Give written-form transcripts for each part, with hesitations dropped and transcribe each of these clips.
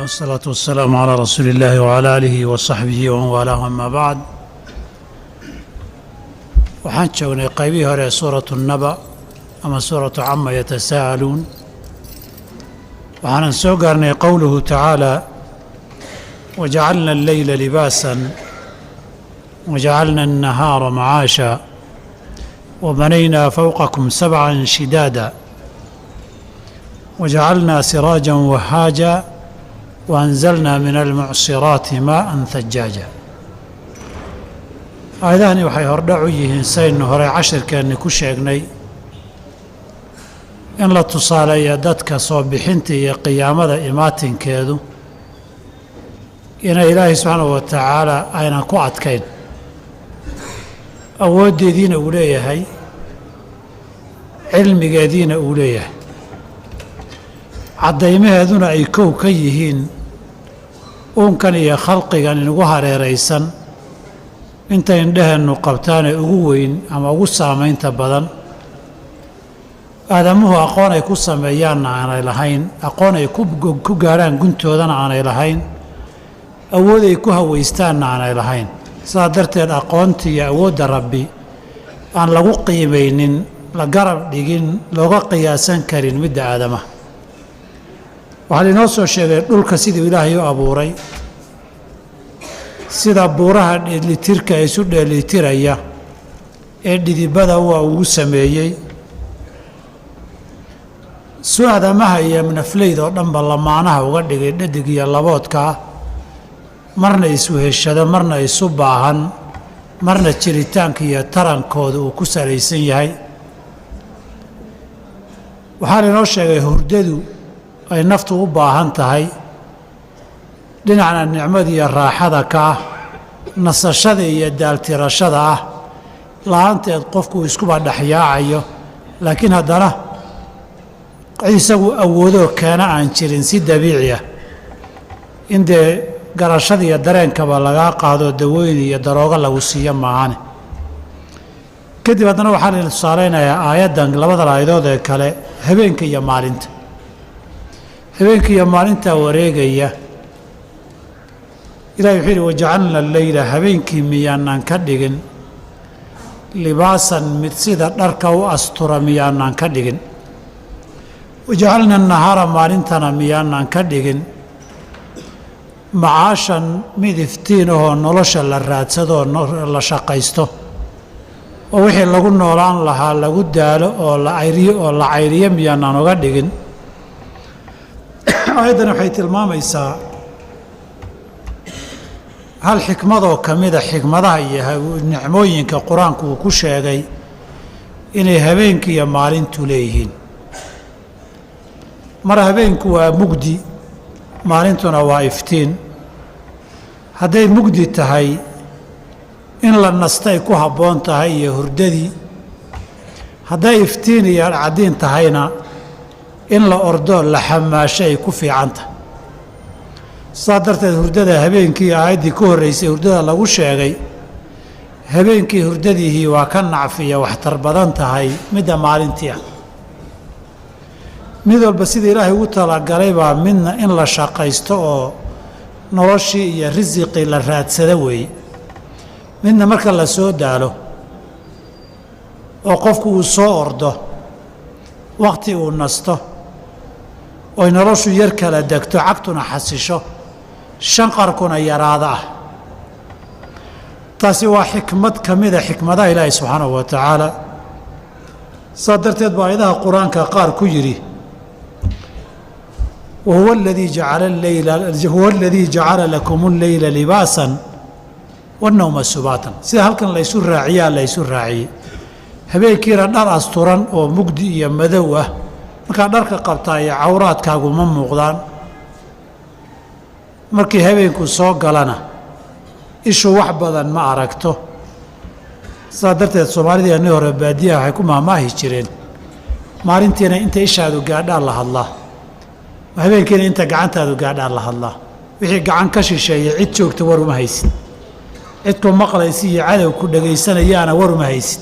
والصلاة والسلام على رسول الله وعلى آله وصحبه ومن والاه أما بعد waxaan joognay qaybihii hore ee suuratu naba ama suuratu cama yatasaaءaluun waxaanan soo gaarnay qowluhu tacaala wajacalna alleyla libaasan wajacalna annahaara macaasha wabanaynaa fawqakum sabcan shidaada wajacalnaa siraajan wahaaja waanzalnaa min almucsiraati maa'an thajaaja aayadahani waxay hordhac u yihiin saynu horey cashirkeenni ku sheegnay in la tusaaleeya dadka soo bixinta iyo qiyaamada imaatinkeedu inay ilaahay subxaanahu wa tacaala aynan ku adkayn awooddeediina uu leeyahay cilmigeediina uu leeyahay caddaymaheeduna ay kow ka yihiin uunkan iyo khalqigan inugu hareeraysan inta indhaheennu qabtaanee ugu weyn ama ugu saamaynta badan aadamuhu aqoon ay ku sameeyaanna aanay lahayn aqoon ay ku gaadhaan guntoodana aanay lahayn awood ay ku hawaystaanna aanay lahayn sidaa darteed aqoonta iyo awoodda rabbi aan lagu qiimaynin la garab dhigin looga qiyaasan karin midda aadamaha waxaa lainoo soo sheegay dhulka siduu ilaahay u abuuray sida buuraha dheelitirka isu dheelitiraya ee dhidibada waa ugu sameeyey su aadamaha iyo nafleyda oo dhanba lamaanaha uga dhigay dhadig iyo laboodkaa marna isu heshado marna isu baahan marna jiritaanka iyo tarankooda uu ku salaysan yahay waxaa lainoo sheegay hurdadu ay naftu u baahan tahay dhinacna nicmada iyo raaxada ka ah nasashada iyo daaltirashada ah la-aanteed qofku iskuba dhexyaacayo laakiin haddana isagu awoodoo keena aan jirin si dabiici ah in dee garashada iyo dareenkaba lagaa qaado dawooyin iyo daroogo lagu siiyo maahane kadib haddana waxaa layna tusaalaynayaa aayaddan labada aayadood ee kale habeenka iyo maalinta habeenka iyo maalintaa wareegaya ilahi wuxuu yidhi wajacalna alleyla habeenkii miyaanaan ka dhigin libaasan mid sida dharka u astura miyaanaan ka dhigin wajacalna nahaara maalintana miyaanaan ka dhigin macaashan mid iftiin ahoo nolosha la raadsadoo la shaqaysto oo wixii lagu noolaan lahaa lagu daalo oo la cayriyo miyaanaan uga dhigin aayaddan waxay tilmaamaysaa hal xikmadoo ka mida xikmadaha iyo nicmooyinka qur-aanku uu ku sheegay inay habeenku iyo maalintu leeyihiin mar habeenku waa mugdi maalintuna waa iftiin hadday mugdi tahay in la nastay ku habboon tahay iyo hurdadii hadday iftiin iyo caddiin tahayna in la ordoo la xamaasho ay ku fiican tahay saa darteed hurdada habeenkii aayaddii ku horraysay hurdada lagu sheegay habeenkii hurdadiihii waa ka nacfiya waxtar badan tahay midda maalintii ah mid walba sida ilaahay ugu talagalay baa midna in la shaqaysto oo noloshii iyo risiqii la raadsado weeye midna marka la soo daalo oo qofku uu soo ordo wakhti uu nasto oy noloshu yar kala degto cagtuna xasisho shanqarkuna yaraada ah taasi waa xikmad ka mida xikmadaha ilaahi subxaanahu wa tacaala saa darteed baa aayadaha qur-aanka qaar ku yidhi wahuwa aladii jacala lakum alleyla libaasan wannawma subaatan sida halkan laysu raaciyaa laysu raaciyey habeenkiina dhar asturan oo mugdi iyo madow ah markaad dharka qabtaa iyo cawraadkaagu ma muuqdaan markii habeenku soo galana ishu wax badan ma aragto saa darteed soomaalidii annii hore baadiyaha waxay ku maahmaahi jireen maalintiina inta ishaadu gaadhaan la hadlaa habeenkiina inta gacantaadu gaadhaan la hadlaa wixii gacan ka shisheeya cid joogta war uma haysid cidku maqlaysi iyo cadow ku dhegaysanayaana war uma haysid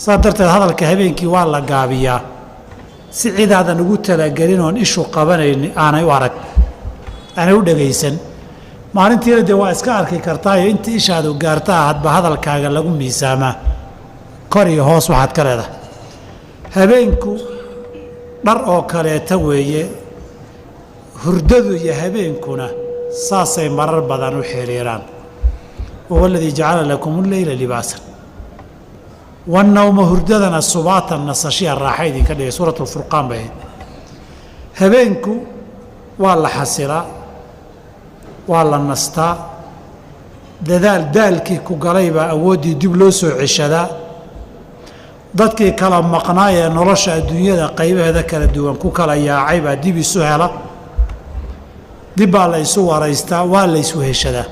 saa darteed hadalka habeenkii waa la gaabiyaa si cidaadan ugu talagelin oon ishu qabanayni aanay u arag aanay u dhegaysan. maalintiina dee waa iska arki kartaayo inta ishaadu gaartaa hadba hadalkaaga lagu miisaamaa kor iyo hoos waxaad ka leedahay. habeenku dhar oo kaleeta weeye, hurdadu iyo habeenkuna saasay marar badan u xiriiraan. wahuwa aladii jacala lakum alleyla libaasan wannawma hurdadana subaatan nasashiya raaxa idinka dhigay. suuratu lfurqaan bay ahayd. habeenku waa la xasilaa, waa la nastaa, daalkii ku galay baa awooddii dib loo soo ceshadaa. dadkii kala maqnaa ee nolosha adduunyada qaybaheeda kala duwan ku kala yaacay baa dib isu hela, dib baa la isu waraystaa, waa la isu heshadaa.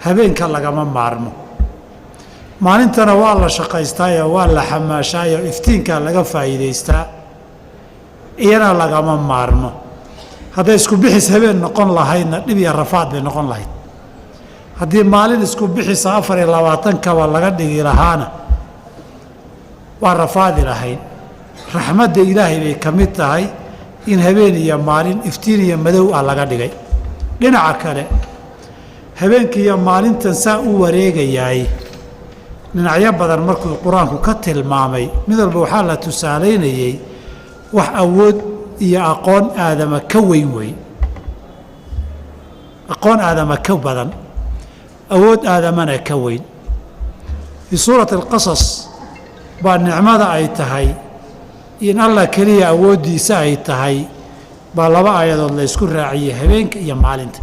habeenka lagama maarmo. maalintana waa la shaqaystaayo waa la xamaashaayo iftiinkaa laga faa'iidaystaa, iyana lagama maarmo. hadday isku bixis habeen noqon lahaydna dhib iyo rafaad bay noqon lahayd. haddii maalin isku bixisa 24kaba laga dhigi lahaana waa rafaadi lahayd. raxmadda ilaahay bay ka mid tahay in habeen iyo maalin iftiin iyo madow ah laga dhigay. dhinaca kale habeenkii iyo maalintan saa u wareegayaay dhinacyo badan markuu qur-aanku ka tilmaamay, mid walba waxaa la tusaalaynayey wax awood iyo aqoon aadama ka weyn wey, aqoon aadama ka badan, awood aadamana ka weyn. fii suurati alqasas baa nicmada ay tahay in allah keliya awooddiisa ay tahay baa laba aayadood la ysku raaciyey habeenka iyo maalinta.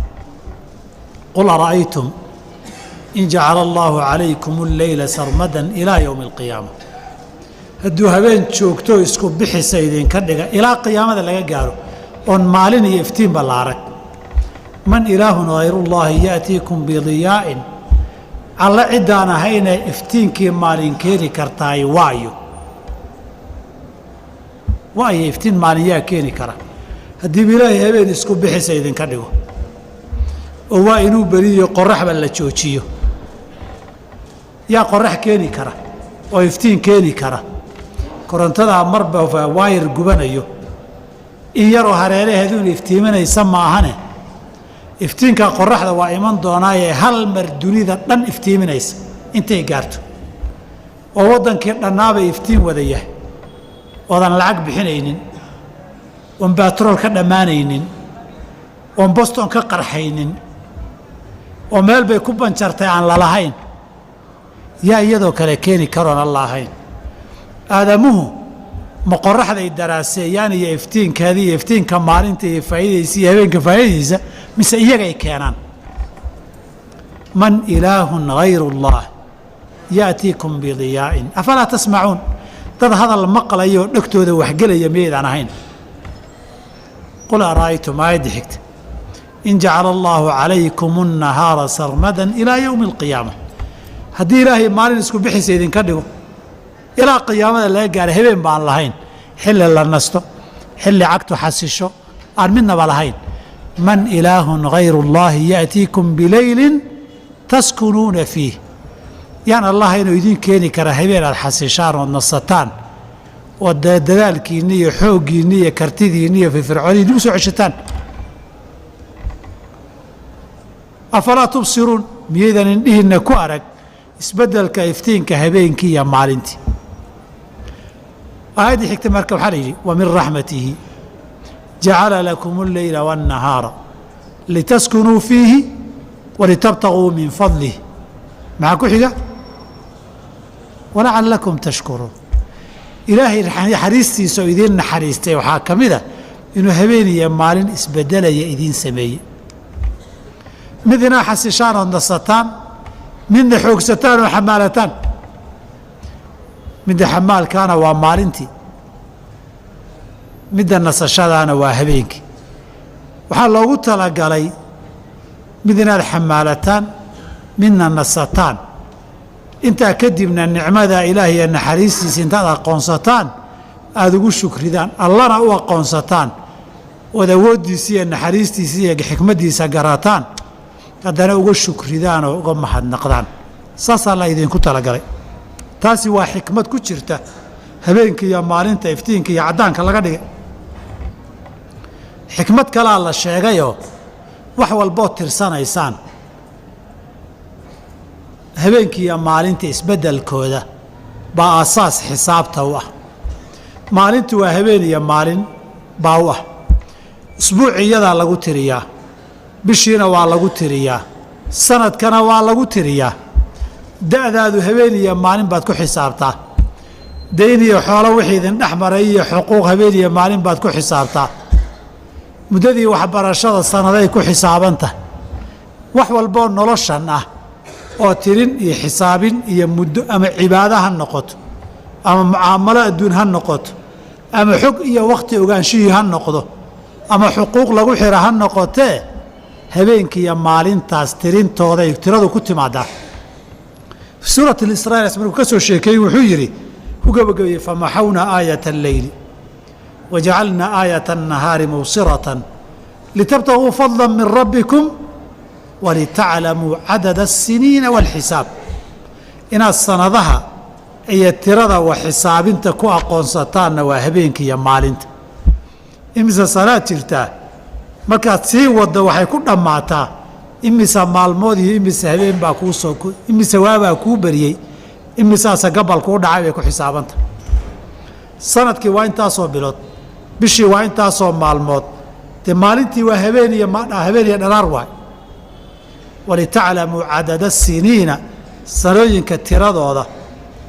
qul ara'aytum in jacala allaahu calaykum alleyla sarmadan ilaa yowmi alqiyaama. hadduu habeen joogto isku bixisa idinka dhiga ilaa qiyaamada laga gaaro oon maalin iyo iftiinba la arag. man ilaahun hayrullaahi ya'tiikum bidiyaa'in, alla ciddaan ahaynee iftiinkii maalin keeni kartaay waayo iftiin maalin yaa keeni kara? haddiiba ilaahay habeen isku bixisa idinka dhigo oo waa inuu beriyo qorraxba la joojiyo, yaa qorrax keeni kara oo iftiin keeni kara? korontadaa marba waayar gubanayo in yaroo hareeraheeduun iftiiminaysa maahane, iftiinkaa qorraxda waa iman doonaayee hal mar dunida dhan iftiiminaysa intay gaarto. oo waddankii dhannaabay iftiin wada yahay, oodan lacag bixinaynin, oon baatrool ka dhammaanaynin, oon boston ka qarxaynin, oo meel bay ku banjartay aan lalahayn. yaa iyadoo kale keeni karoon alla ahayn? aadamuhu ma qorraxday daraaseeyaan iyo iftiinkeeda iyo iftiinka maalinta iyo faa'iidaysa iyo habeenka faa'iidaysa, mise iyagay keenaan? man ilaahun hayru اllah ya'tiikum bidiyaa'in afalaa tasmacuun. dad hadal maqlayoo dhegtooda waxgelaya miyaydaan ahayn? qul ara'aytum aayadda xigta in jacala allaahu calaykum الnahaara sarmadan ilaa yowmi alqiyaama. haddii ilaahay maalin isku bixisa idinka dhigo ilaa qiyaamada laga gaaro habeen baan lahayn, xilli la nasto, xilli cagtu xasisho, aan midnaba lahayn. man ilaahun hayru اllaahi ya'tiikum bileylin taskunuuna fiih. yaan allah inuu idin keeni kara habeen aad xasishaan ood nasataan oo dadaalkiinni iyo xooggiinni iyo kartidiinni iyo firfircooniinni u soo ceshataan. afalaa tubsiruun, miyaydan indhihiinna ku arag isbeddelka iftiinka habeenkii iyo maalintii? aayaddii xigta marka waxaa la yidhi wa min raxmatihi jacala lakum alleyla waannahaara litaskunuu fiihi walitabtaguu min fadlih. maxaa ku xiga? walacallakum tashkuruun. ilaahay naxariistiisa oo idiin naxariistay waxaa ka mid a inuu habeen iyo maalin isbeddelaya idiin sameeyey. mid inaa xasishaan ood nasataan, midna xoogsataan oo xamaalataan. midda xamaalkaana waa maalintii, midda nasashadaana waa habeenkii. waxaa loogu talagalay mid inaad xamaalataan, midna nasataan. intaa kadibna nicmada ilaahay iyo naxariistiisa intaad aqoonsataan aada ugu shukridaan, allana u aqoonsataan, ood awooddiisa iyo naxariistiisa iyo xikmaddiisa garataan, haddana uga shukridaan oo uga mahadnaqdaan. saasaa la idinku talagalay. taasi waa xikmad ku jirta habeenka iyo maalinta iftiinka iyo caddaanka laga dhigay. xikmad kalaa la sheegayoo wax walbood tirsanaysaan habeenkii iyo maalinta isbeddelkooda baa aasaas xisaabta u ah. maalintu waa habeen iyo maalin baa u ah. usbuuciyadaa lagu tiriyaa, bishiina waa lagu tiriyaa, sanadkana waa lagu tiriyaa. da'daadu habeen iyo maalin baad ku xisaabtaa. dayn iyo xoolo wixii idin dhex maray iyo xuquuq habeen iyo maalin baad ku xisaabtaa. muddadii waxbarashada sannaday ku xisaabantahay. wax walboo noloshan ah oo tirin iyo xisaabin iyo muddo ama cibaado ha noqoto ama mucaamalo adduun ha noqoto ama xog iyo wakhti ogaanshihii ha noqdo ama xuquuq lagu xira ha noqotee habeenkii iyo maalintaas tirintooday tiradu ku timaadaa. suurat alisraa markuu ka soo sheekeeyey wuxuu yidhi ku gabagabeeyey famaxawnaa aayata alleyli wajacalnaa aayata annahaari mubsiratan litabtaguu fadla min rabbikum walitaclamuu cadada asiniina waalxisaab. inaad sanadaha iyo tirada wax xisaabinta ku aqoonsataanna waa habeenkii iyo maalinta. imise salaad jirtaa markaad sii wadda waxay ku dhammaataa imise maalmood iyo imise habeen baa imise waabaa kuu beriyey, imisaase gabal kuu dhacay bay ku xisaabanta. sanadkii waa intaasoo bilood, bishii waa intaasoo maalmood, dee maalintii waa habeen iyo dharaar waay. walitaclamuu cadada asiniina sanooyinka tiradooda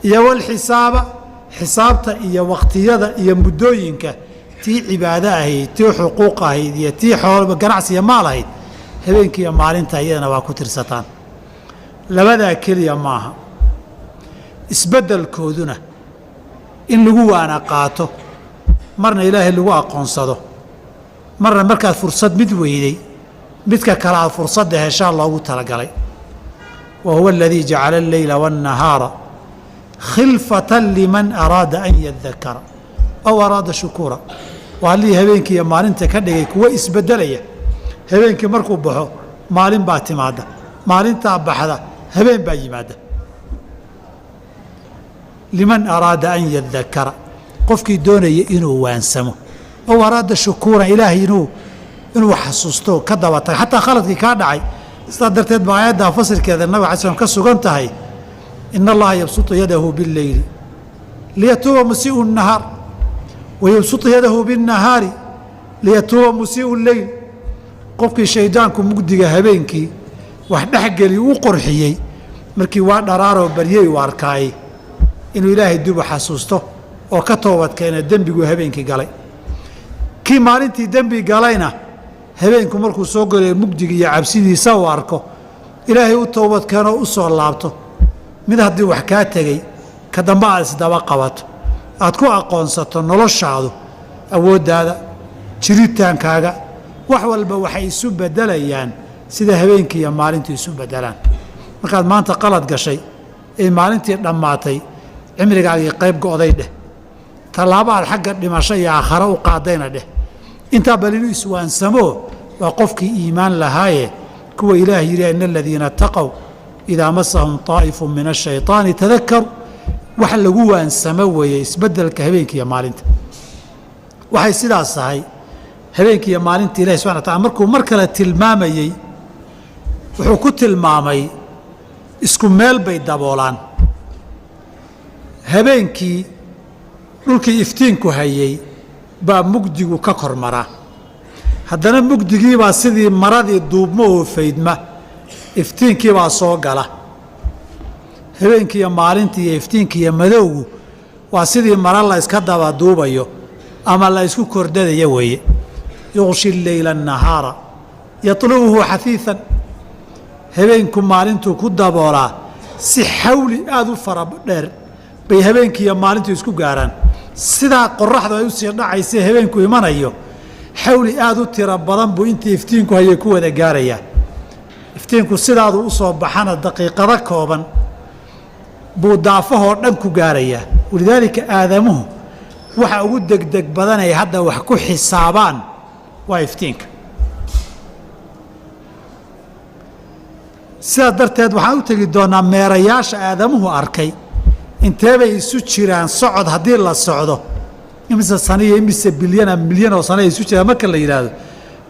iyo walxisaaba xisaabta iyo wakhtiyada iyo muddooyinka tii cibaado ahayd, tii xuquuq ahayd iyo tii xoolo ganacsi iyo maal ahayd habeenkii iyo maalinta iyadana waa ku tirsataan. labadaa keliya maaha, isbeddelkooduna in lagu waana qaato, marna ilaahay lagu aqoonsado, marna markaad fursad mid weyday midka kale aad fursadda heshaa loogu talagalay. wa huwa aladii jacala alleyla waannahaara khilfatan liman araada an yadakara aw araada shukuura. waa allihii habeenkii iyo maalinta ka dhigay kuwa isbeddelaya. habeenkii markuu baxo maalin baa timaadda, maalintaa baxda habeen baa yimaadda. liman araada an yadakara, qofkii doonaya inuu waansamo, aw araada shukuura, ilaahay inuu xasuusto ka daba taga xataa khaladkii kaa dhacay. sidaa darteed baa aayaddaa fasirkeeda nabig alay slam ka sugan tahay ina allaha yabsutu yadahu billeyli liyatuuba musii'u nahaar wayabsutu yadahu binnahaari liyatuuba musii'u leyl. qofkii shaydaanku mugdiga habeenkii wax dhexgeli u qorxiyey markii waa dharaaroo baryey u arkaayey inuu ilaahay dib u xasuusto oo ka toobadkeena dembiguu habeenkii galay. kii maalintii dembi galayna habeenku markuu soo galayo mugdiga iyo cabsidiisa uu arko ilaahay u toobadkeenoo u soo laabto. mid haddii wax kaa tegey ka dambe aad isdaba qabato, aad ku aqoonsato noloshaadu, awooddaada, jiritaankaaga, wax walba waxay isu beddelayaan sida habeenkii iyo maalintu isu beddelaan. markaad maanta qalad gashay ee maalintii dhammaatay cimrigaagii qayb go'day dheh, tallaabo aad xagga dhimasho iyo aakhare u qaadayna dheh. intaa bal inuu iswaansamo waa qofkii iimaan lahaaye kuwa ilaah yidhi ina aladiina ataqow idaa masahum طaa'ifun min ashayطaani tadakaru. wax lagu waansamo weeye isbeddelka habeenkii iyo maalinta. waxay sidaas tahay habeenkii iyo maalinta ilahi subxana wa taala markuu mar kale tilmaamayey wuxuu ku tilmaamay isku meel bay daboolaan. habeenkii dhulkii iftiinku hayey baa mugdigu ka kor maraa, haddana mugdigiibaa sidii maradii duubmo oo faydma, iftiinkiibaa soo gala. habeenkii iyo maalintii iyo iftiinki iyo madowgu waa sidii mara la iska daba duubayo ama la isku kordhadayo weeye. yuqshi leyla annahaara yatlubuhu xafiifan. habeenku maalintuu ku daboolaa si xawli aada u fara dheer bay habeenkii iyo maalintu isku gaaraan. sidaa qoraxdu ay u sii dhacaysa habeenku imanayo xawli aada u tiro badan buu intii iftiinku hayay ku wada gaarayaa. iftiinku sidaadu u soo baxana daqiiqado kooban buu daafahoo dhan ku gaarayaa. walidaalika aadamuhu waxa ugu degdeg badan ay hadda wax ku xisaabaan waa iftiinka. sidaas darteed waxaan u tegi doonaa meerayaasha aadamuhu arkay inteebay isu jiraan socod haddii la socdo, imise sano iyo imise bilyana milyan oo sano ay isu jiraan marka la yidhaahdo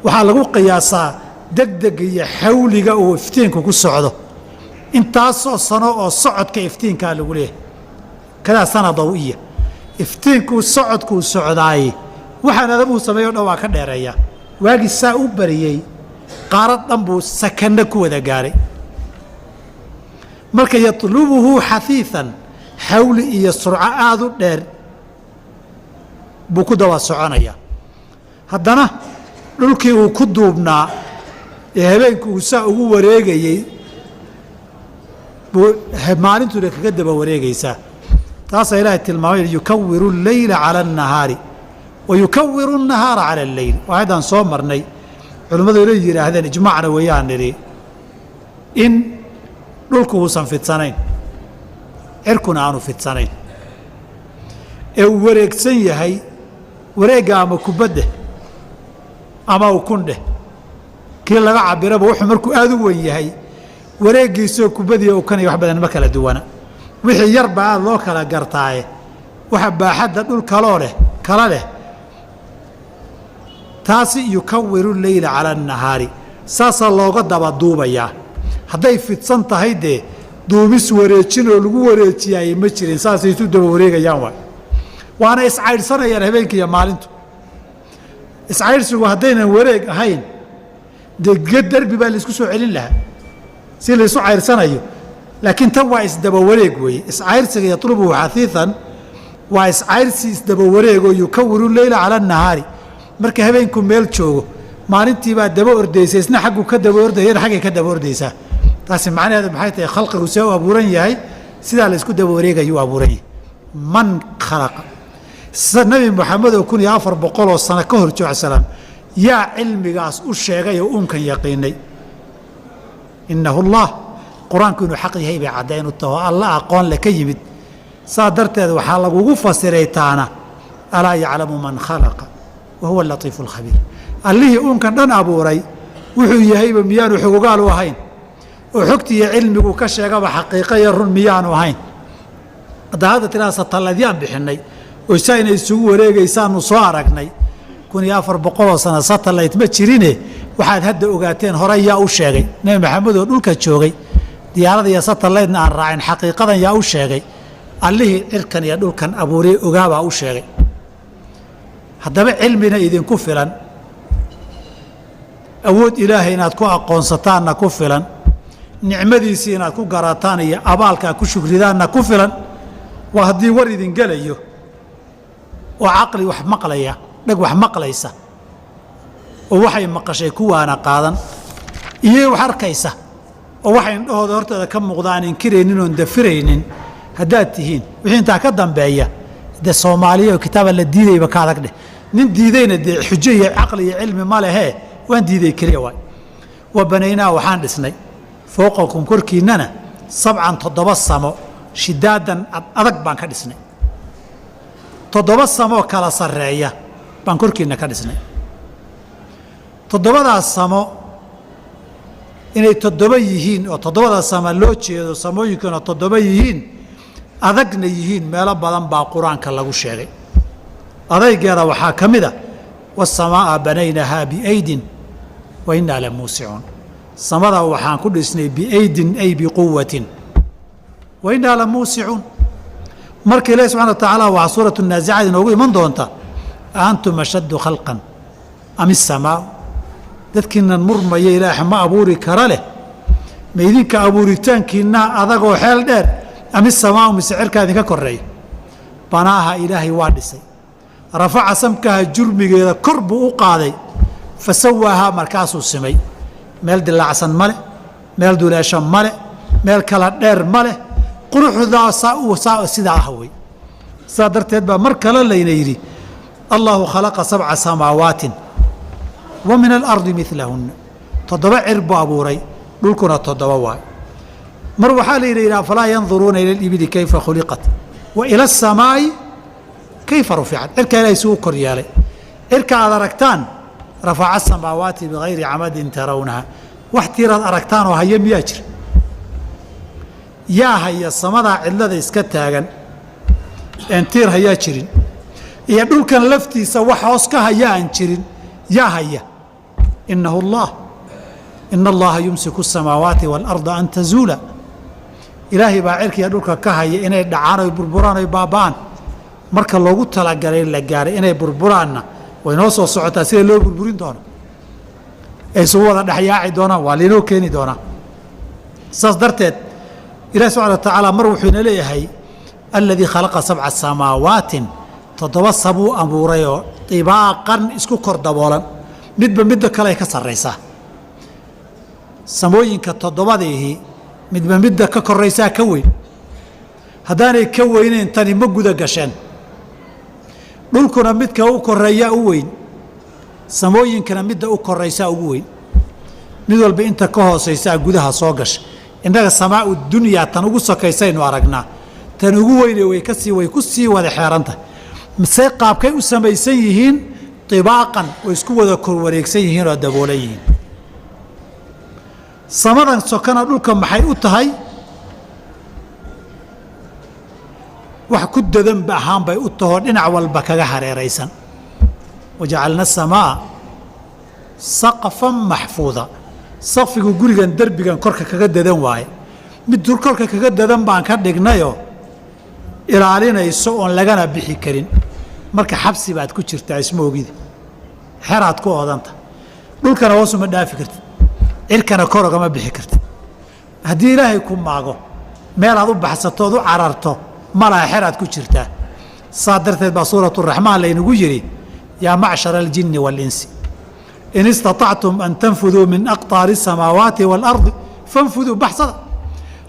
waxaa lagu qiyaasaa degdega iyo xawliga uu iftiinku ku socdo intaasoo sano oo socodka iftiinkaa lagu leeyahay kadaa sana dawiya iftiinkuu socodkuu socdaayey waxaan adamuhu sameeyo o dhan waa ka dheereeyaa waagii saa u bariyey qaarad dhan buu sakanno ku wada gaaray marka yatlubuhu xafiifan xawli iyo surco aada u dheer buu ku daba soconayaa haddana dhulkii uu ku duubnaa ee habeenku uu saa ugu wareegayey buu maalintuuna kaga daba wareegaysaa taasaa ilaahay tilmaamay yukawiru alleyla cala annahaari wa yukawiru annahaara cala alleyl waayaddaan soo marnay culimmadu inay yidhaahdeen ijmaacna weeyaan nidhi in dhulku uusan fidsanayn cirkuna aanu fidsanayn ee uu wareegsan yahay wareegga ama kubaddeh ama ukundheh kii laga cabiraba wuxuu markuu aada u wen yahay wareeggiisoo kubadiya ukanaya wax badan ma kala duwana wixii yarba aada loo kala gartaaye waxa baaxadda dhul kala leh taasi yukawiru leyla cala annahaari saasaa looga daba duubayaa hadday fidsan tahay dee duubis wareejin oo lagu wareejiyaayey ma jirin saasay isu daba wareegayaan waay waana iscaydhsanayaan habeenkii iyo maalintu iscaydhsigu haddaynan wareeg ahayn dee derbi baa laisku soo celin lahaa si laysu cayrsanayo laakiin tan waa isdaba wareeg weeye iscayrsiga yatlubuhu xafiifan waa iscayrsi isdaba wareegoo yukawiru leyla cala annahaari marka habeenku meel joogo maalintii baa daba ordaysa isna xaggu ka daba ordayana xaggay ka daba ordaysaa taasi macnaheedu maxay tahay khalqigu see u abuuran yahay sidaa laysku daba wareegayuu abuuran yahay man khalaqa nabi moxamed oo 1400 sano ka hor jooga salaam yaa cilmigaas u sheegay oo uunkan yaqiinay innahu allah qur-aanku inuu xaq yahay bay caddayn u taho alla aqoon le ka yimid saa darteed waxaa lagugu fasiray taana alaa yaclamu man khalaqa wa huwa alatiifu alkhabiir allihii uunkan dhan abuuray wuxuu yahayba miyaanu xogogaal u ahayn oo xogtii iyo cilmigu ka sheegaba xaqiiqa iyo run miyaanu ahayn hadda hadda tiraa satalladyaan bixinnay oo saa inay isugu wareegaysaanu soo aragnay 1400 sano satellite ma jirine waxaad hadda ogaateen hore yaa u sheegay nabi maxamed oo dhulka joogay diyaarada iyo satellite-na aan raacin xaqiiqadan yaa u sheegay allihii cirkan iyo dhulkan abuuray ogaabaa u sheegay haddaba cilmina idinku filan awood ilaahay inaad ku aqoonsataanna ku filan nicmadiisii inaad ku garataan iyo abaalkaa ku shukridaanna ku filan waa haddii war idin gelayo oo caqli wax maqlaya dhag wax maqlaysa oo waxay maqashay kuwaana qaadan iyo wax arkaysa oo waxay indhahooda hortooda ka muuqdaan inkiraynin oon dafiraynin haddaad tihiin wixii intaa ka dambeeya dee soomaaliya oo kitaaba la diidayba ka adag dheh nin diidayna dee xujo iyo caqli iyo cilmi ma lehee waan diiday keliya waay wa banaynaa waxaan dhisnay fooqakum korkiinnana 7 samo shidaadan adag baan ka dhisnay 7 samoo kala sarreeya baan korkiinna ka dhisnay 7daas samo inay 7 yihiin oo 7da samo loo jeedo samooyinkuna 7 yihiin adagna yihiin meelo badan baa qur-aanka lagu sheegay adaygeeda waxaa ka mid a wasamaa'a banaynahaa biaydin wa innaa la muusicuun samada waxaan ku dhisnay biaydin ay biquwatin wa innaa la muusicuun marka ilaahi subxana wa tacaala waxaa suuratu naasicad inoogu iman doonta aantum ashaddu khalqan am isamaau dadkiinan murmaya ilaah ma abuuri kara leh ma idinka abuuritaankiinaa adagoo xeel dheer am isamaau mise cirkaa idinka korreeya banaaha ilaahay waa dhisay rafaca samkaha jurmigeeda kor buu u qaaday fa sawaahaa markaasuu simay meel dilaacsan ma leh meel duleesho ma leh meel kala dheer ma leh quruxdaa sidaa ah wey sidaa darteed baa mar kale layna yidhi allaahu khalaqa 7 samaawaatin wa min alardi milahunna 7 cir buu abuuray dhulkuna 7 waay mar waxaa la yidhi afalaa yanduruuna ila alibili kayfa khuliqat wa ila asamaa'i kayfa ruficat cirkaa ilahay suu kor yeelay cirka aad aragtaan rafaca asamaawaati bigayri camadin tarawnaha wax tiiraad aragtaan oo haya miyaa jira yaa haya samadaa cidlada iska taagan een tiir hayaa jirin iyo dhulkan laftiisa wax hoos ka haya aan jirin yaa haya innahu allah ina allaha yumsiku asamaawaati waalarda an tazuula ilaahay baa cirkiya dhulka ka haya inay dhacaan oy burburaan oy baaba'aan marka loogu talagalay la gaaray inay burburaanna way noo soo socotaa sida loo burburin doono ay isugu wada dhexyaaci doonaan waa lainoo keeni doonaa saas darteed ilahi subxana wa tacaala mar wuxuu ina leeyahay aladii khalaqa sabca samaawaatin 7 sabuu abuurayoo dibaaqan isku kor daboolan midba midda kale ay ka sarraysaa samooyinka 7diihii midba midda ka koraysaa ka weyn haddaanay ka weynayn tani ma guda gasheen dhulkuna midka u koreeyaa u weyn samooyinkana midda u koraysaa ugu weyn mid walba inta ka hoosaysaa gudaha soo gasha innaga samaa'u dunyaa tan ugu sokaysaynu aragnaa tan ugu weyne way ku sii wada xeerantahay mise qaabkay u samaysan yihiin dibaaqan way isku wada kor wareegsan yihiin oo daboolan yihiin samadan sokana dhulka maxay u tahay wax ku dadan ahaan bay u tahoo dhinac walba kaga hareeraysan wajacalna asamaa saqfan maxfuuda saqfigu gurigan derbigan korka kaga dadan waaye mid dur korka kaga dadan baan ka dhignayoo ilaalinayso oon lagana bixi karin marka xabsi baad ku jirtaa isma ogida xeraad ku oodanta dhulkana hoosuma dhaafi kartid cirkana kor ogama bixi kartid haddii ilaahay ku maago meelaad u baxsato ood u cararto malaha xeraad ku jirtaa saa darteed baa suuratu raxmaan laynagu yidhi yaa macshara aljinni waalinsi in istaطactum an tanfuduu min aqطaari الsamaawaati wاlardi fanfuduu baxsada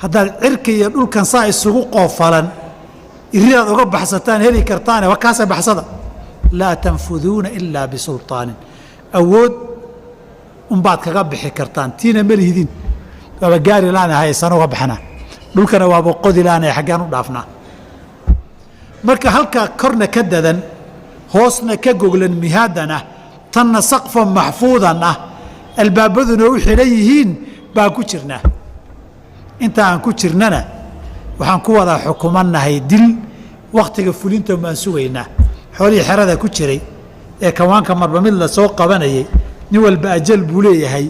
haddaad cirka iyo dhulkan saa isugu qoofalan iridaad uga baxsataan heli kartaane wakaasa baxsada laa tanfuduuna ilaa bisulطaanin awood unbaad kaga bixi kartaan tiina ma lihidin waaba gaari laana haysan uga baxnaa dhulkana waaba qodi laana xaggaan u dhaafnaa marka halkaa korna ka dadan hoosna ka goglan mihaadan ah tanna saqfan maxfuudan ah albaabaduna u xidhan yihiin baan ku jirnaa inta aan ku jirnana waxaan ku wada xukumannahay dil wakhtiga fulinta maan sugaynaa xoolihii xerada ku jiray ee kawaanka marba mid la soo qabanayay nin walba ajal buu leeyahay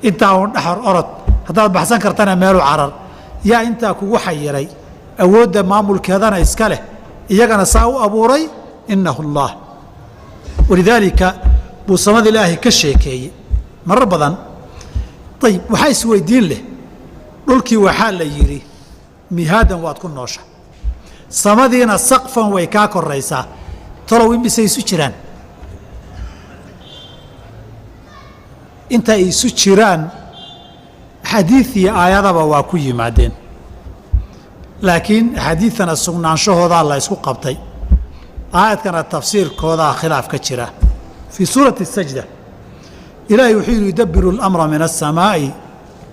intaa uun dhaxar orod haddaad baxsan kartana meelu carar yaa intaa kugu xayiray awoodda maamulkeedana iska leh iyagana saa u abuuray innahu allah walidaalika buu samada ilaahay ka sheekeeyey marar badan ayib waxaa isweydiin leh dhulkii waxaa la yidhi mihaadan waad ku noosha samadiina saqfan way kaa koraysaa talow imisay isu jiraan inta ay isu jiraan xadiid iyo aayadaba waa ku yimaadeen laakiin axaadiidtana sugnaanshahoodaa la isku qabtay aayadkana tafsiirkoodaa khilaaf ka jira fii suurati الsajda ilaahay wuxuu yidhi yudabbiru اlamra min الsamaa'i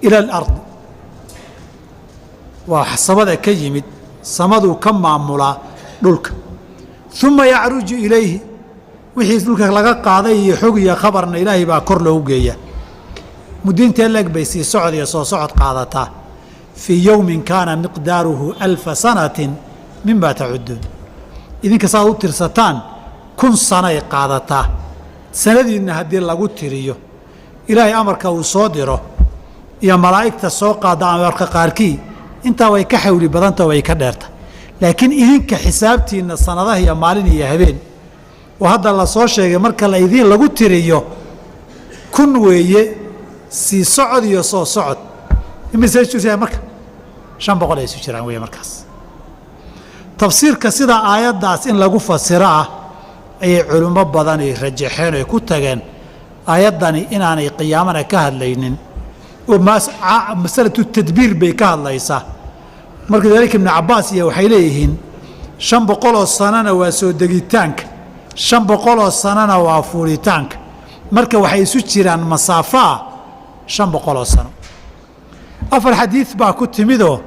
ila اlardi waa samada ka yimid samaduu ka maamulaa dhulka uma yacruju ilayhi wixii dhulka laga qaaday iyo xog iyo khabarna ilaahay baa kor loogu geeyaa mudintee leeg bay sii socod iyo soo socod qaadataa fii yowmin kaana miqdaaruhu 1000 sanatin mima tacuduun idinka saaad u tirsataan 1000 sanay qaadataa sanadiinna haddii lagu tiriyo ilaahay amarka uu soo diro iyo malaa'igta soo qaada amarka qaarkii intaa way ka xawli badanta way ka dheerta laakiin idinka xisaabtiinna sanadaha iyo maalin iyo habeen oo hadda la soo sheegay marka la idiin lagu tiriyo 1000 weeye sii socod iyo soo socod imise isu jiraan marka 500 ay isu jiraan weeye markaas tafsiirka sida aayaddaas in lagu fasiro ah ayay culummo badan ay rajaxeen oo ku tageen aayaddani inaanay qiyaamana ka hadlaynin oo masalatu tadbiir bay ka hadlaysaa marka dalika ibn Cabbaas iyo waxay leeyihiin 500 oo sanana waa soo degitaanka 500 oo sanana waa fuulitaanka marka waxay isu jiraan masaafaa 500 oo sano afar xadiid baa ku timidoo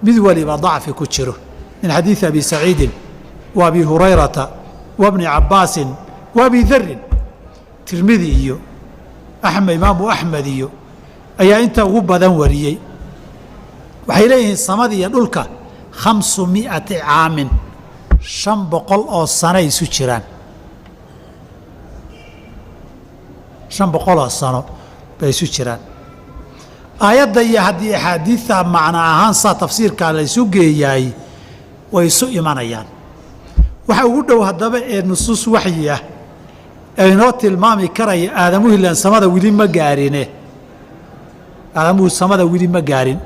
mid waliba dacfi ku jiro min xadiid abi saciidin wa abi hurayrata wa ibni cabbaasin wa abi darin tirmidi iyo imaamu axmed iyo ayaa inta ugu badan wariyey waxay leeyihiin samada iyo dhulka 500 caamin 500 oo sano isu jiraan 500 oo sano bay isu jiraan aayadda iyo haddii axaadiidta macno ahaan saa tafsiirkaa la ysu geeyaay way isu imanayaan. waxa ugu dhow haddaba ee nusuus waxyi ah ee inoo tilmaami karaya aadamuhu ilaan samada weli ma gaarine aadamuhu samada weli ma gaarin.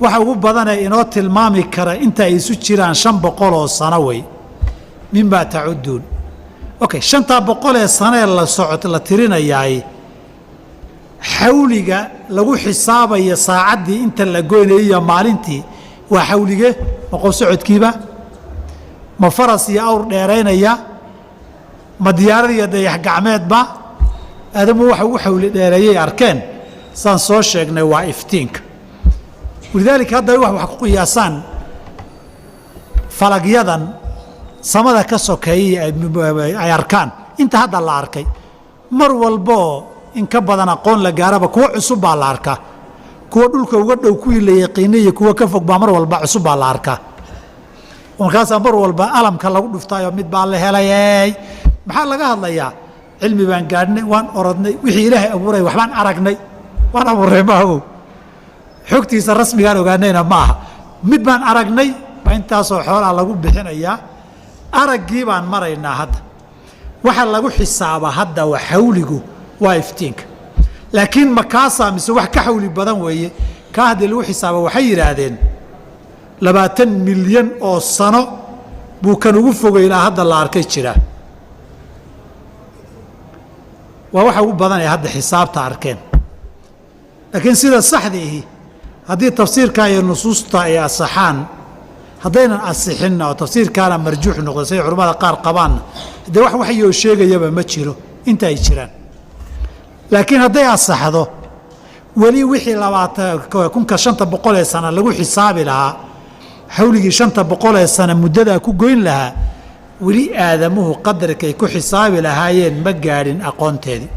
waxa ugu badanee inoo tilmaami kara inta ay isu jiraan 500 oo sano wey mimaa tacuduun. okay 500 ee sano ee la socod la tirinayaay xawliga lagu xisaabayo saacaddii inta la goynayo maalintii waa xawlige ma qof socodkiiba ma faras iyo awr dheeraynaya ma diyaarad iyo dayax gacmeedba aadamu waxa ugu xawli dheereeyay arkeen saan soo sheegnay waa iftiinka. walidaalika hadda wax ku qiyaasaan falagyadan samada ka sokeeyay ay arkaan inta hadda la arkay mar walbo in ka badan aqoon la gaaraba kuwa cusub baa la arkaa, kuwa dhulka uga dhow kuwii la yaqiinay iyo kuwa ka fog baa mar walba cusub baa la arkaa. markaasaa mar walba alamka lagu dhuftaayo mid baa la helayey. maxaa laga hadlayaa? cilmi baan gaadhnay, waan orodnay, wixii ilaahay abuuray waxbaan aragnay, waan abuurray maaho xogtiisa rasmigaan ogaanayna ma aha. mid baan aragnay baa intaasoo xoolaa lagu bixinayaa, araggii baan maraynaa. hadda waxa lagu xisaaba hadda waa xawligu waa iftiinka. laakiin ma kaasaa mise wax ka xawli badan weeye kaa haddii lagu xisaaba waxay yidhaahdeen 20 milyan oo sano buu kan ugu fogay ilaa hadda la arkay jiraa. waa waxa ugu badan ee hadda xisaabta arkeen. laakiin sida saxdiihi haddii tafsiirka iyo nusuusta ay asaxaan, haddaynan asixinna oo tafsiirkaana marjuux noqdo siday culimmada qaar qabaanna dee wax waxyoo sheegayaba ma jiro inta ay jiraan. laakiin hadday asaxdo weli wixii 500 ee sana lagu xisaabi lahaa xawligii 500 ee sana muddadaa ku goyn lahaa weli aadamuhu qadarkay ku xisaabi lahaayeen ma gaadhin aqoonteedii.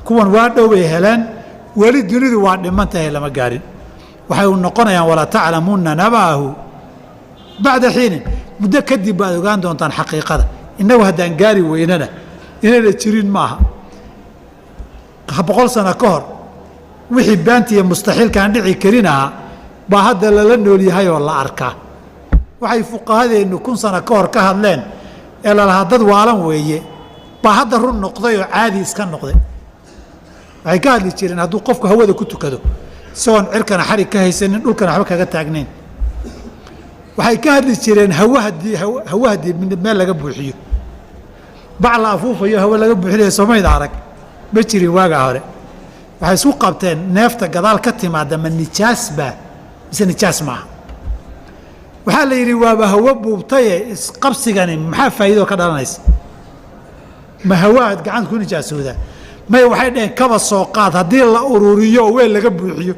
kuwan waa dhoway heleen, weli dunidu waa dhiman tahay lama gaadhin. waxay u noqonayaan walaa taclamunna naba'ahu bacda xiinin, muddo kadib baad ogaan doontaan xaqiiqada. innagu haddaan gaari weynana inayna jirin maaha. 100 sano ka hor wixii baanti iyo mustaxiilkaan dhici karin ahaa baa hadda lala nool yahay oo la arkaa. waxay fuqahadeennu 1000 sano ka hor ka hadleen ee lalahaa dad waalan weeye baa hadda run noqday oo caadi iska noqday. waxay ka hadli jireen hadduu qofku hawada ku tukado isagoon cirkana xarig ka haysanin dhulkana waxba kaga taagnayn. waxay ka hadli jireen hawo haddii meel laga buuxiyo, bac la afuufayo hawo laga buuxinayo soomayda arag ma jirin waagaa hore. waxay isku qabteen neefta gadaal ka timaada ma nijaas baa mise nijaas maaha. waxaa la yidhi waaba hawo buubtaye isqabsigani maxaa faa'iidoo ka dhalanaysa? ma hawo aad gacanta ku nijaasoodaa? maya waxay dhaheen kaba soo qaad haddii la ururiyo oo weel laga buuxiyo,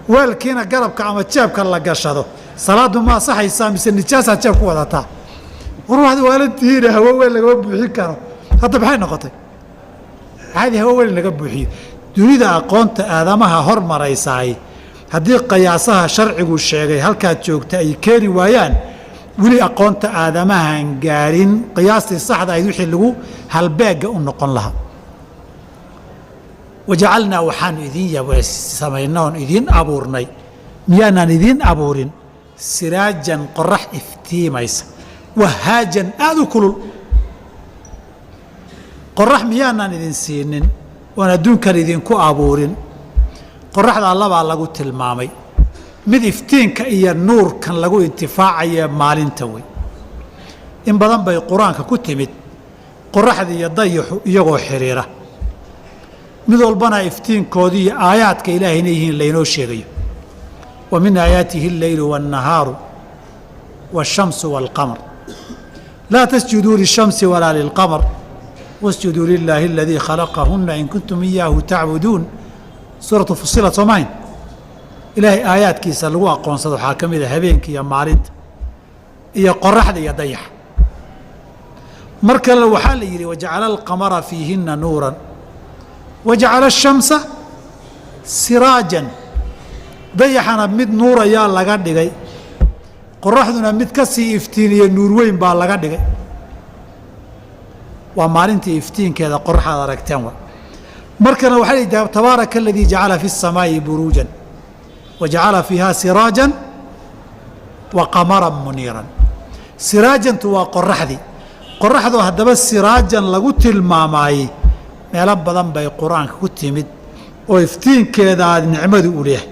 weelkiina garabka ama jeebka la gashado, salaaddu ma asaxaysaa mise nijaasaad jeeb ku wadataa? warwaxda waalantihiina hawo weel lagama buuxin karo. hadda maxay noqotay? caadi hawo weel laga buuxiyo. dunida aqoonta aadamaha hormaraysaay haddii qiyaasaha sharcigu sheegay halkaad joogta ay keeni waayaan, weli aqoonta aadamahaan gaarin qiyaastii saxda ayd wixii lagu halbeegga u noqon lahaa. wajacalnaa waxaanu idin samaynoon idiin abuurnay, miyaanaan idiin abuurin siraajan qorax iftiimaysa, wahaajan aad u kulul. qorax miyaanaan idin siinin oon adduunkan idinku abuurin? qoraxda allabaa lagu tilmaamay mid iftiinka iyo nuurkan lagu intifaacaya maalinta wey. in badan bay qur-aanka ku timid qoraxda iyo dayaxu iyagoo xiriira, mid walbana iftiinkoodii iyo aayaadka ilaahay inay yihiin laynoo sheegayo. wa min aayaatihi alleylu waannahaaru waashamsu waalqamar laa tasjuduu lishamsi walaa lilqamar wasjuduu lilaahi aladii khalaqahunna in kuntum iyaahu tacbuduun. suuratu fusilat soomahayn. ilaahay aayaadkiisa lagu aqoonsado waxaa ka mid a habeenka iyo maalinta iyo qoraxda iyo dayaxa. mar kale waxaa la yidhi wajacala alqamara fiihinna nuuran wajacala ashamsa siraajan. dayaxana mid nuurayaa laga dhigay, qoraxduna mid ka sii iftiiniyo nuur weyn baa laga dhigay. waa maalintii iftiinkeeda qoraxaad aragteen wa. markana waxaa yidhaha tabaaraka aladii jacala fi الsamaa'i buruujan wajacala fiiha siraajan wa qamaran muniiran. siraajantu waa qoraxdii. qoraxdoo haddaba siraajan lagu tilmaamaayey meelo badan bay qur-aanka ku timid oo iftiinkeeda aad nicmadu u leeyahay.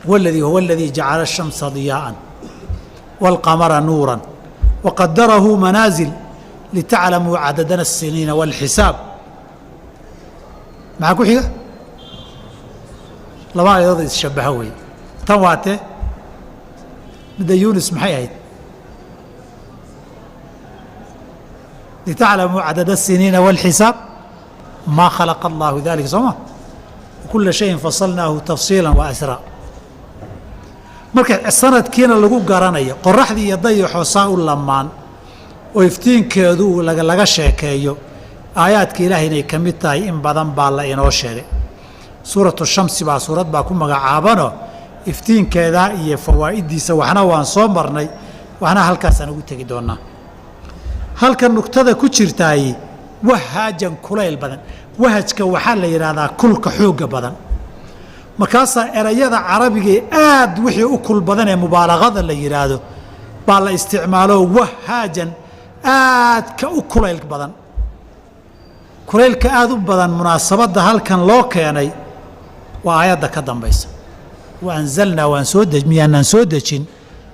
huwa aladii jacala الshamsa diyaa'an wاlqamara nuuran waqadarahu manaazil litaclamuu cadadana الsiniina wاlxisaab. maxaa ku xiga? laba ayadood isshabbaha weeye. tan waatee midda yunis maxay ahayd? litaclamuu cadada الsiniina wاlxisaab maa khalaqa allahu dalika soo ma wakula shayin fasalnaahu tafsiila wa asraa. marka sanadkiina lagu garanayo qoraxdii iyo dayaxoo saa u lamaan oo iftiinkeedu laga sheekeeyo aayaadka ilaahay inay ka mid tahay in badan baa la inoo sheegay. suuratu shamsi baa suurad baa ku magacaabanoo iftiinkeedaa iyo fawaa'iddiisa waxna waan soo marnay waxna halkaasaan ugu tegi doonnaa. halka nugtada ku jirtaay wahaajan kulayl badan. wahajka waxaa la yidhaahdaa kulka xoogga badan. markaasaa erayada carabigae aad wixii u kul badan ee mubaalaqada la yidhaahdo baa la isticmaalo wahaajan aadka u kulayl badan. kulaylka aad u badan munaasabadda halkan loo keenay waa aayadda ka dambaysa. wa anzalnaa miyaanaan soo dejin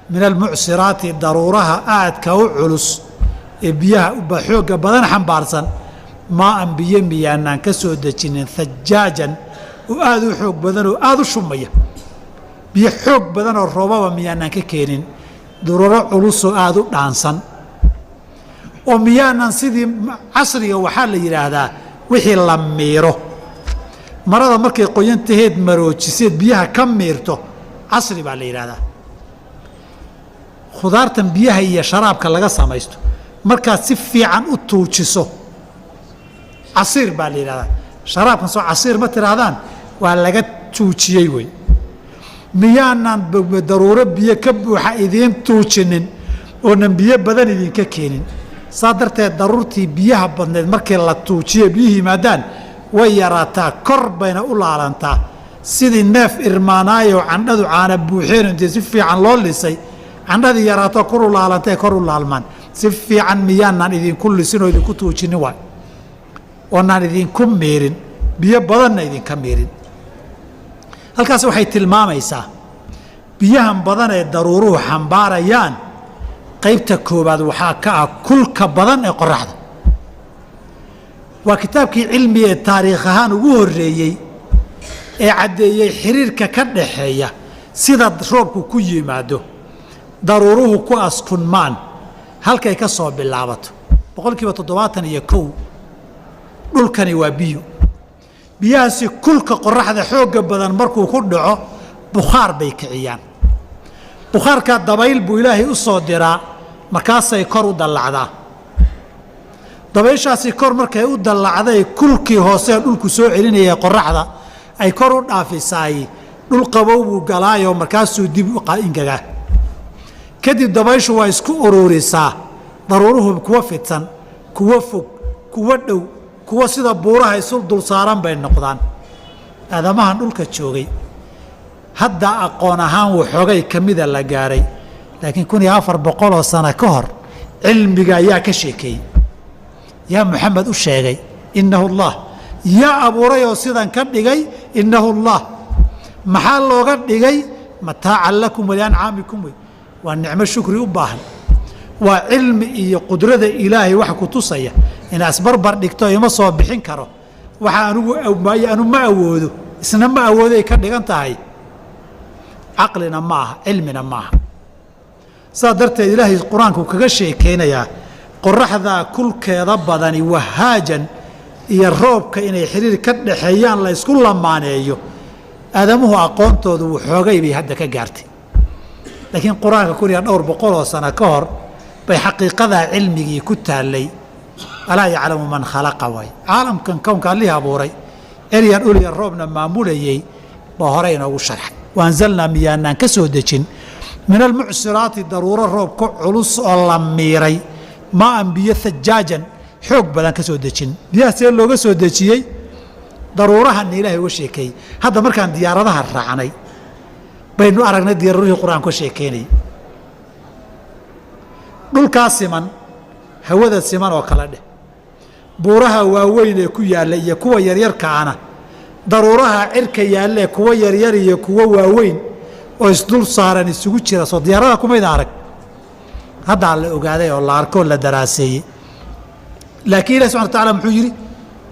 min almucsiraati daruuraha aadka u culus ee biyaha xoogga badan xambaarsan maaan biyo miyaanaan ka soo dejinin hajaajan oo aad u xoog badan oo aad u shumaya. biyo xoog badan oo roobaba miyaanaan ka keenin daruuro culusoo aad u dhaansan. oo miyaanan sidii casriga waxaa la yidhaahdaa wixii la miiro marada markay qoyantaheed maroojiseed biyaha ka miirto casri baa la yidhaahdaa. khudaartan biyaha iyo sharaabka laga samaysto markaad si fiican u tuujiso casiir baa la yidhahdaa. sharaabkan soo casiir ma tidhaahdaan waa laga tuujiyey wey. miyaanan daruuro biyo ka buuxa idiin tuujinin oonan biyo badan idinka keenin. saa darteed daruurtii biyaha badneed markii la tuujiye biyuhu yimaadaan way yaraataa kor bayna u laalantaa sidii neef irmaanaayoo candhadu caana buuxeen intee si fiican loo lisay candhadii yaraato kor u laalantay kor u laalmaan. si fiican miyaanaan idinku lisin oo idinku tuujinin waay oonaan idinku miirin biyo badanna idinka miirin. halkaas waxay tilmaamaysaa biyahan badan ee daruuruhu xambaarayaan qaybta koowaad waxaa ka ah kulka badan ee qoraxda. waa kitaabkii cilmiga ee taariikh ahaan ugu horreeyey ee caddeeyey xiriirka ka dhaxeeya sida roobku ku yimaado daruuruhu ku askunmaan halkay ka soo bilaabato. 71% dhulkani waa biyo. biyahaasi kulka qoraxda xoogga badan markuu ku dhaco bukhaar bay kiciyaan. bukhaarkaa dabayl buu ilaahay u soo diraa markaasay kor u dallacdaa. dabayshaasi kor markay u dallacday kulkii hoose dhulku soo celinaya qoraxda ay kor u dhaafisaay dhul qabow buu galaayoo markaasuu dib u ingagaa. kadib dabayshu waa isku ururisaa daruuruhu kuwa fidsan kuwa fog kuwa dhow kuwa sida buuraha isu dul saaran bay noqdaan. aadamahan dhulka joogay hadda aqoon ahaan waxoogay ka mida la gaaray laakiin 1400 sano ka hor cilmiga ayaa ka sheekeeyey. yaa Muxamed u sheegay innahu Allah. yaa abuuray oo sidan ka dhigay innahu Allah. maxaa looga dhigay mataacan lakum waliancaamikum wey. waa nicmo shukri u baahan. waa cilmi iyo qudrada ilaahay wax ku tusaya in asbarbar dhigto ima soo bixin karo waxa anu ma awoodo isna ma awooday ka dhigan tahay. caqlina maaha cilmina maaha. saa darteed ilaahay qur-aanku kaga sheekeynayaa qoraxda kulkeeda badani wahaajan iyo roobka inay xiriir ka dhaxeeyaan la isku lamaaneeyo aadamuhu aqoontoodu waxoogay bay hadda ka gaartay. laakiin qur-aanka 1400 sano ka hor bay xaqiiqadaa cilmigii ku taallay. alaa yaclamu man khalaqa waay. caalamkan kownka allihii abuuray eryan ulya roobna maamulayey baa hore inoogu sharxay. waanzalnaa miyaanaan ka soo dejin min almucsiraati daruuro roob ka culus oo la miiray maaan biyo hajaajan xoog badan ka soo dejin biyaha see looga soo dejiyey daruurahanna ilaahay uga sheekeeyey hadda markaan diyaaradaha raacnay baynu aragnay diyaaradihii qur-aan ka sheekeynayay dhulkaa siman hawada siman oo kale dheh buuraha waaweyn ee ku yaalla iyo kuwa yaryarkaana daruuraha cirka yaalle kuwa yaryar iyo kuwa waaweyn oo isdul saaran isugu jira soo diyaarada kumayda arag haddaa la ogaaday oo la arkoo la daraaseeyey laakiin ilahi subxana wa taala muxuu yidhi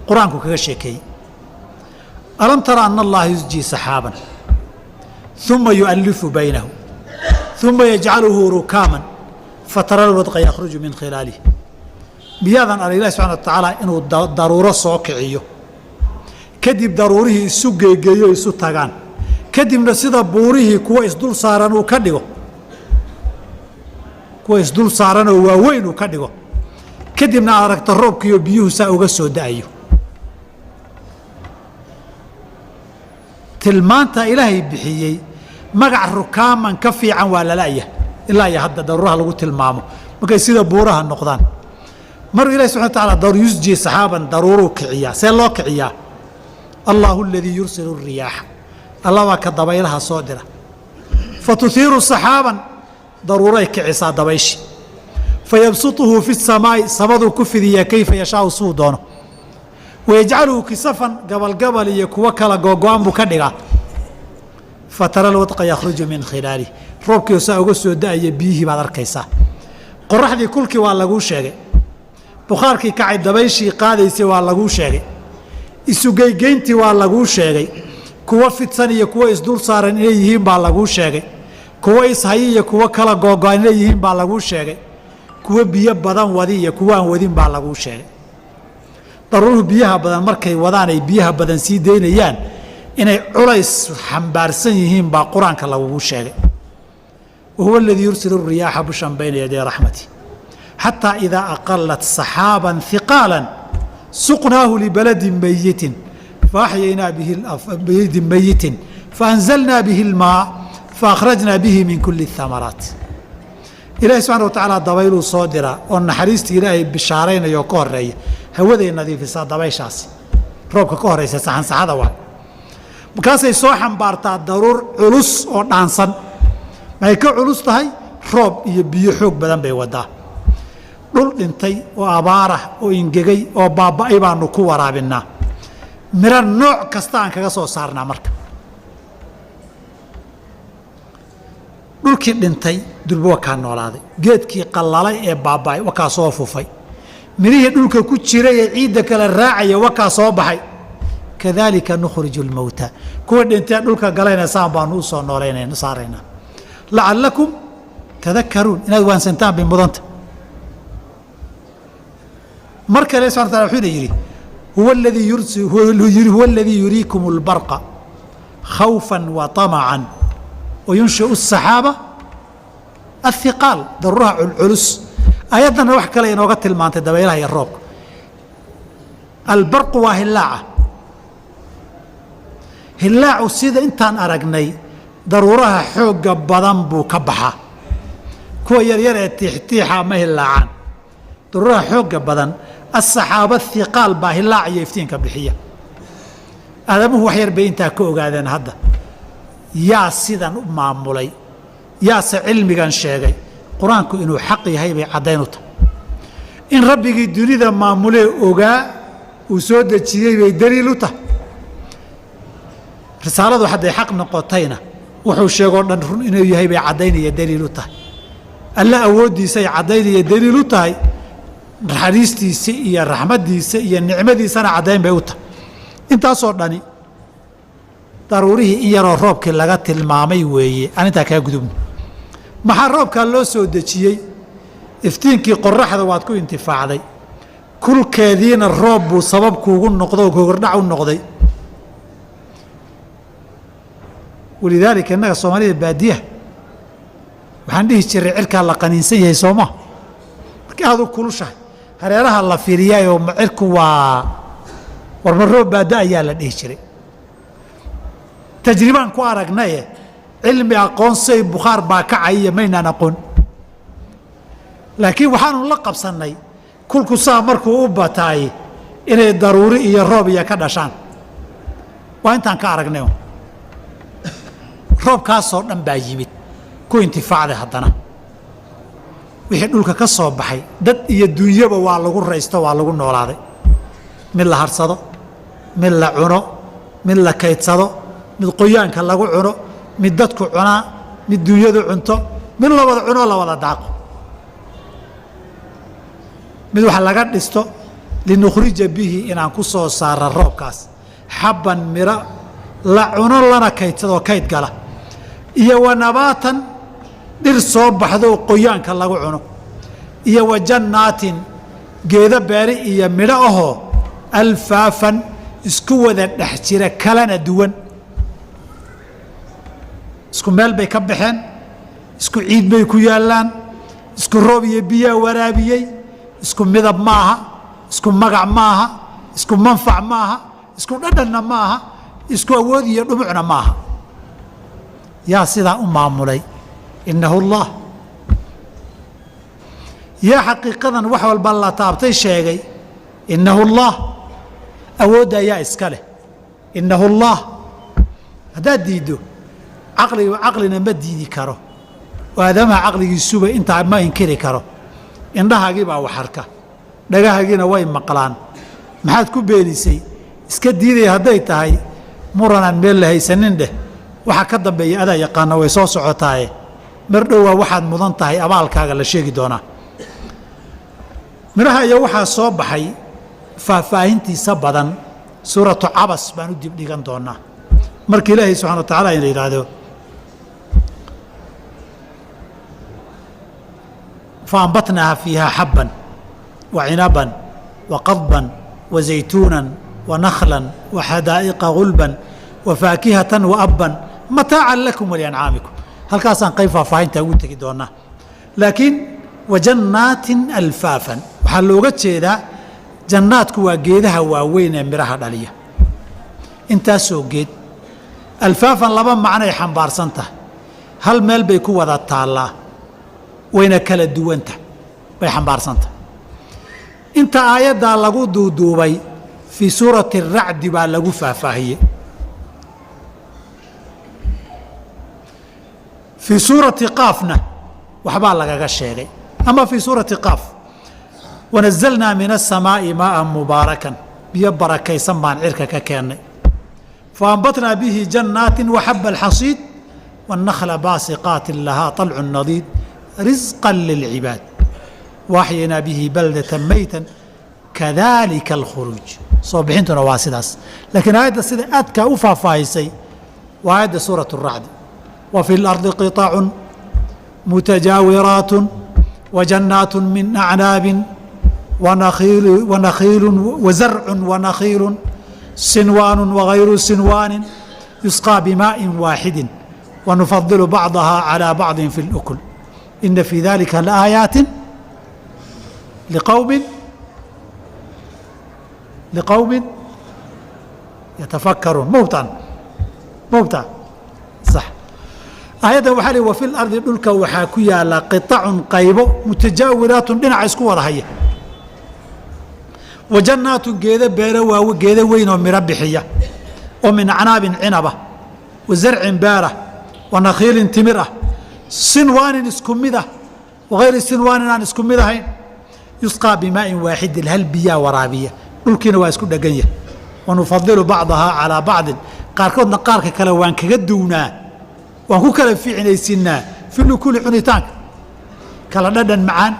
qur-aanku kaga sheekeeyey alam tara ana allaha yusjii saxaaban uma yu'allifu baynahu uma yajcaluhu rukaaman fatara alwadqa yakhruju min khilaalih miyaadan arag ilahi subxana wa tacaala inuu daruuro soo kiciyo kadib daruurihii isu geegeeyo isu tagaan kadibna sida buurihii kuwa isdul saaran uu ka dhigo kuwa isdul saaran oo waaweyn uu ka dhigo kadibna aad aragta roobkiiyo biyuhu saa uga soo da'ayo tilmaanta ilaahay bixiyey magac rukaaman ka fiican waa lala'ya ilaa iyo hadda daruuraha lagu tilmaamo markay sida buuraha noqdaan maruu ilahi subxana wa taala daruur yusjii saxaaban daruuruu kiciyaa see loo kiciyaa allahu aladii yursilu الriyaaxa alla baa ka dabaylaha soo dira fatuhiiru saxaaban daruuray kicisaa dabayshi fayabsuطuhu fi الsamaa'i samaduu ku fidiyaa kayfa yashaau suu doono wayajcaluhu kisafan gabalgabal iyo kuwo kala googo-an buu ka dhigaa fatara alwadqa yakhruju min khilaalih roobkii saa uga soo da'aya biyihii baad arkaysaa qoraxdii kulkii waa laguu sheegay bukhaarkii kacay dabayshii qaadaysay waa laguu sheegay isugeygeyntii waa laguu sheegay kuwa fidsan iyo kuwa isdul saaran inay yihiin baa laguu sheegay kuwa ishayi iyo kuwo kala googo-an inay yihiin baa laguu sheegay kuwa biyo badan wadi iyo kuwa aan wadin baa laguu sheegay daruuruhu biyaha badan markay wadaan ay biyaha badan sii daynayaan inay culays xambaarsan yihiin baa qur-aanka lagugu sheegay wahuwa aladii yursilu الriyaaxa bushan bayna yaday raxmati xataa idaa aqalat saxaaban hiqaalan suqnaahu libaladin mayitin faaxyaynaa bihi baladin mayitin faanzalnaa bihi اlmaa faakhrajnaa bihi min kuli الhamaraat ilaahi subxana wa tacaala dabayluu soo diraa oo naxariistii ilaahay bishaaraynaya oo ka horeeya hawaday nadiifisaa dabayshaasi roobka ka horeysa saxansaxada waa markaasay soo xambaartaa daruur culus oo dhaansan maxay ka culus tahay roob iyo biyo xoog badan bay wadaa dhul dhintay oo abaarah oo ingegay oo baaba'ay baanu ku waraabinnaa miro nooc kasta aan kaga soo saarnaa marka dhulkii dhintay durba waa kaa noolaaday geedkii qallalay ee baaba'ay waa kaa soo fufay mirihii dhulka ku jiray ee ciidda kala raacaya waa kaa soo baxay kadaalika nukhriju lmowta kuwa dhintee dhulka galayna saan baanu u soo noolayna saaraynaa lacallakum tadakaruun inaad waansantaan bay mudanta mar kale subxana wa taala wuxuuna yidhi huwa aladii yuriikum اlbarqa khawfa wa طamacan wayunshiu الsaxaaba aلhiqaal daruuraha culculus ayaddana wax kale inooga tilmaantay dabaylaha iyo roobka albarqu waa hilaaca hilaacu sida intaan aragnay daruuraha xoogga badan buu ka baxaa kuwa yaryar ee tiixtiixa ma hilaacaan daruuraha xoogga badan asaxaaba hiqaal baa hilaac iyo iftiinka bixiya aadamuhu wax yar bay intaa ka ogaadeen hadda yaa sidan u maamulay yaase cilmigan sheegay qur-aanku inuu xaq yahay bay caddayn u tahay in rabbigii dunida maamulee ogaa uu soo dejiyey bay daliil u tahay risaaladu hadday xaq noqotayna wuxuu sheegoo dhan run inuu yahay bay caddaynaya daliil u tahay alla awooddiisay caddaynaya daliil u tahay naxariistiisa iyo raxmaddiisa iyo nicmadiisana caddayn bay u tahay intaasoo dhani daruurihii in yaroo roobkii laga tilmaamay weeye aan intaa kaa gudubno maxaa roobkaa loo soo dejiyey iftiinkii qoraxda waad ku intifaacday kulkeediina roob buu sabab kuugu noqdo oo gogordhac u noqday walidaalika innaga soomaalida baadiyaha waxaan dhihi jiray cirkaa la qaniinsan yahay sooma markii aad u kulushahay hareeraha la fiiriyaayoo cirku waa warma roob baada ayaa la dhihi jiray tajribaan ku aragnaye cilmi aqoonsay bukhaar baa kacay iyo maynaan aqoon laakiin waxaanu la qabsannay kulku saa markuu u bataay inay daruuri iyo roob iyo ka dhashaan waa intaan ka aragnay roobkaasoo dhan baa yimid ku intifaacday haddana wixii dhulka ka soo baxay dad iyo dunyaba waa lagu raysto waa lagu noolaaday mid la harsado mid la cuno mid la kaydsado mid qoyaanka lagu cuno mid dadku cunaa mid dunyadu cunto mid la wada cuno la wada daaqo mid wax laga dhisto linukhrija bihi inaan ku soo saara roobkaas xabban mira la cuno lana kaydsadoo kayd gala iyo wa nabaatan dhir soo baxdo qoyaanka lagu cuno iyo wa jannaatin geeda beeri iyo midho ahoo alfaafan isku wada dhex jira kalena duwan isku meel bay ka baxeen isku ciid bay ku yaallaan isku roob iyo biyaa waraabiyey isku midab maaha isku magac maaha isku manfac maaha isku dhadhanna maaha isku awood iyo dhumucna maaha yaa sidaa u maamulay innahu allah yaa xaqiiqadan wax walba la taabtay sheegay innahu allah awoodda ayaa iska leh innahu allah haddaad diiddo caqlina ma diidi karo oo aadamaha caqligiisuba intaa ma inkiri karo indhahaagii baa wax arka dhagahaagiina way maqlaan maxaad ku beenisay iska diidaya hadday tahay muranaan meel la haysanin dheh waxa ka dambeeya adaa yaqaana way soo socotaaye mar dhowaa waxaad mudan tahay abaalkaaga la sheegi doonaa midhaha iyo waxaa soo baxay faahfaahintiisa badan suuratu cabas baan u dib dhigan doonaa marka ilaahay subxana wa tacaala ina yidhaahdo faambatnaaha fiiha xabban wa cinaban wa qadban wa zaytuunan wa nakhlan wa xadaa'iqa gulban wa faakihatan wa abban mataacan lakum waliancaamikum halkaasaan qayb faahfaahinta ugu tegi doonaa laakiin wa jannaatin alfaafan waxaa looga jeedaa jannaadku waa geedaha waaweyn ee midhaha dhaliya intaasoo geed alfaafan laba macnoay xambaarsan tahay hal meel bay ku wada taallaa wayna kala duwanta bay xambaarsan tahay inta aayaddaa lagu duuduubay fii suurati aracdi baa lagu faahfaahiyey fii suurati qaafna waxbaa lagaga sheegay ama fii suurati qaaf wanazalnaa min asamaa'i maa'an mubaarakan biyo barakaysan baan cirka ka keennay faambatnaa bihi jannaatin waxaba alxasiid wannakla baasiqaatin lahaa طalcu nadiid risqan lilcibaad waaxyaynaa bihi baldatan maytan kadalika alkhuruuj soo bixintuna waa sidaas laakiin aayadda sida aadkaa u faahfaahisay waa aayadda suurat الracdi wa fi اlardi qiطacu mutajaawiraat wajannaat min acnaabin ونخيل وزرع ونخيل صنوان وغير صنوان يسقى بماء واحد ونفضل بعضها على بعض في الأكل إن في ذلك لآيات لقوم يتفكرون موتى صح آيادا waxaa leh وفي الأرض dhulka waxaa ku yaala قطع qaybo متجاورات dhinaca isku wada haya وجناaت geeda beero waaw geeda weyn oo miro bixiya oo min acnaabin cinaba وزarcin beera وanakhiilin timir ah sinwaanin isku mid ah وغayri sinwaanin aan isku mid ahayn yusqىa bimaa'in waaxidin hal biyaa waraabiya dhulkiina waa isku dhegan yahay wanufadilu bacضahaa calىa bacضin qaarkoodna qaarka kale waan kaga duwnaa waan ku kala fiicnaysiinaa fi lukuli cunitaanka kala dhadhan macaan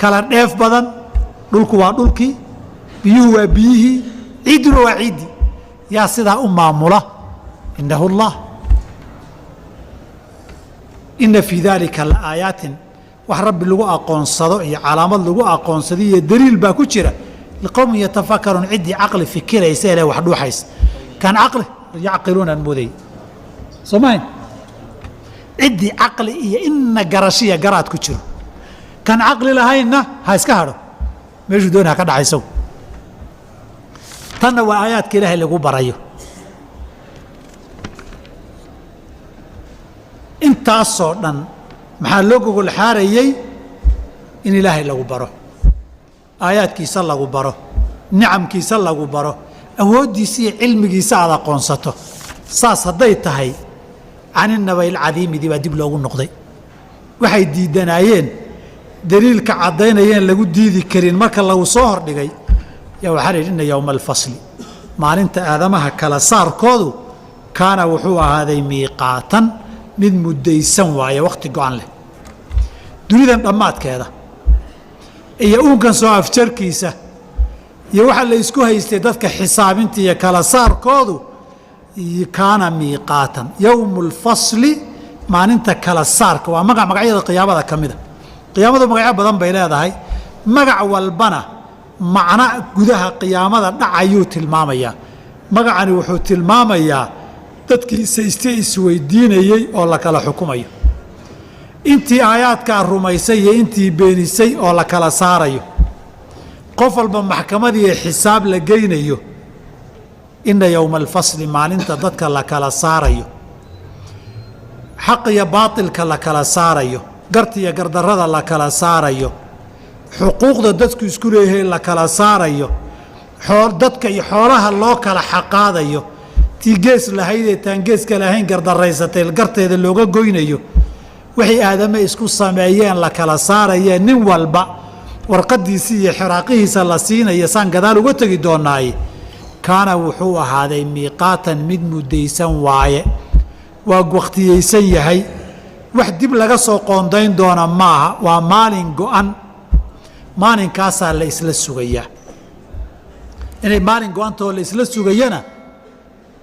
kala dheef badan dhulku waa dhulkii biyuhu waa biyihii ciidduna waa ciiddii yaa sidaa u maamula innahu allah ina fii daalika laaayaatin wax rabbi lagu aqoonsado iyo calaamad lagu aqoonsado iyo daliil baa ku jira liqowmin yatafakaruun ciddii caqli fikiraysa ele wax dhuuxaysa kan caqli yacqiluunaan moodayy soo mahayn ciddii caqli iyo ina garashiya garaad ku jiro kan caqli lahaynna ha iska hadho meeshuu dooni ha ka dhaca isagu tanna waa aayaadka ilaahay lagu barayo intaasoo dhan maxaa loo gogol xaarayey in ilaahay lagu baro aayaadkiisa lagu baro nicamkiisa lagu baro awooddiisa iyo cilmigiisa aad aqoonsato saas hadday tahay caninnabayl cadiimidii baa dib loogu noqday waxay diidanaayeen daliilka caddaynayeen lagu diidi karin marka lagu soo hordhigay yaa waxaa la yidhi inna yowma alfasli maalinta aadamaha kala saarkoodu kaana wuxuu ahaaday miiqaatan mid muddaysan waaye wakhti go-an leh dunidan dhammaadkeeda iyo uunkan soo afjarkiisa iyo waxaa la isku haystay dadka xisaabinta iyo kala saarkoodu kaana miiqaatan yowmu lfasli maalinta kala saarka waa magacyada qiyaamada ka mida qiyaamadu magacyo badan bay leedahay magac walbana macno gudaha qiyaamada dhacayuu tilmaamayaa magacani wuxuu tilmaamayaa dadkii sayste isweydiinayey oo la kala xukumayo intii aayaadkaa rumaysay iyo intii beenisay oo la kala saarayo qof walba maxkamadiiyo xisaab la geynayo inna yowma alfasli maalinta dadka la kala saarayo xaq iyo baatilka la kala saarayo garta iyo gardarrada la kala saarayo xuquuqda dadku isku leeyahay la kala saarayo dadka iyo xoolaha loo kala xaqaadayo tii gees lahaydee taan geeska lahayn gardarraysatay garteeda looga goynayo waxay aadame isku sameeyeen la kala saarayeen nin walba warqadiisii iyo xiraaqihiisa la siinaya saan gadaal uga tegi doonaaye kaana wuxuu ahaaday miiqaatan mid muddaysan waaye waa wakhtiyaysan yahay wax dib laga soo qoondayn doona maaha waa maalin go-an maalinkaasaa la isla sugayaa inay maalin go-antoo la isla sugayana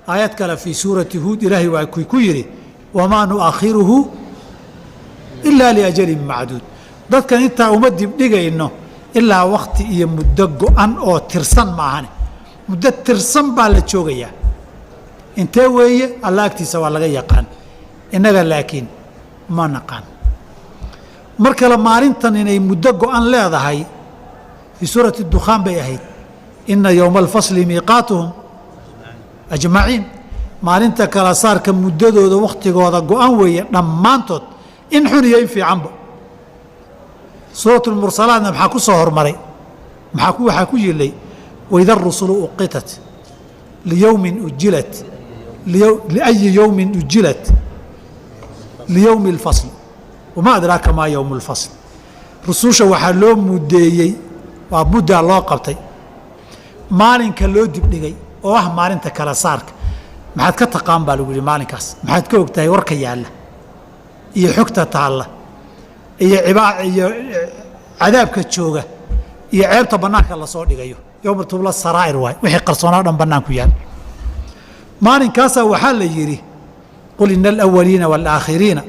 aayad kale fii suurati huud ilaahay waa ku yidhi wamaa nu'akhiruhu ilaa liajalin macduud dadkan intaa uma dibdhigayno ilaa wakhti iyo muddo go-an oo tirsan maahane muddo tirsan baa la joogayaa intee weeye alla agtiisa waa laga yaqaan innaga laakiin ma naqaan mar kale maalintan inay muddo go-an leedahay fii suurati dukhaan bay ahayd inna yowma alfasli miiqaatuhum ajmaciin maalinta kala saarka muddadooda wakhtigooda go-an weeye dhammaantood in xun iyo in fiicanba suuratu lmursalaatna maxaa ku soo hormaray waxaa ku yilay waida rusulu uqitat liyowmin ujilat liayi yowmin ujilat liyowmi اlfasl wamaa adraaka maa yowmu اlfasl rususha waxaa loo mudeeyey waa muddaa loo qabtay maalinka loo dibdhigay oo ah maalinta kala saarka maxaad ka taqaan baa lagu yihi maalinkaas maxaad ka og tahay warka yaalla iyo xogta taalla iyo cadaabka jooga iyo ceebta bannaanka lasoo dhigayo yowma tubla saraa'ir waay wixii qarsoonaa dhan bannaanku yaal maalinkaasaa waxaa la yidhi qul ina alawaliina waalaakhiriina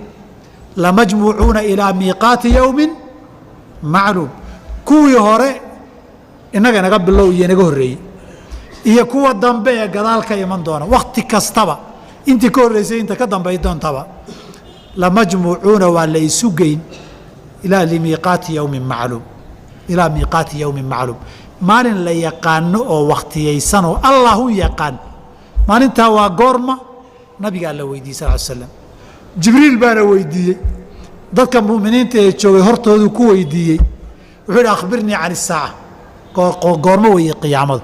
lamajmuucuuna ilaa miiqaati yowmin macluum kuwii hore innaga inaga bilow iyo inaga horreeyey iyo kuwa dambe ee gadaal ka iman doona wakhti kastaba intii ka horreysay inta ka dambay doontaba lamajmuucuuna waa la isu geyn ilaa miiqaati yowmin macluum maalin la yaqaano oo wakhtiyaysanoo allahun yaqaan maalintaa waa goorma nabigaa la weydiiyey sal l slam jibriil baana weydiiyey dadka mu'miniinta ee joogay hortoodu ku weydiiyey wuxuu yidhi akhbirnii can isaaca goormo weeye qiyaamadu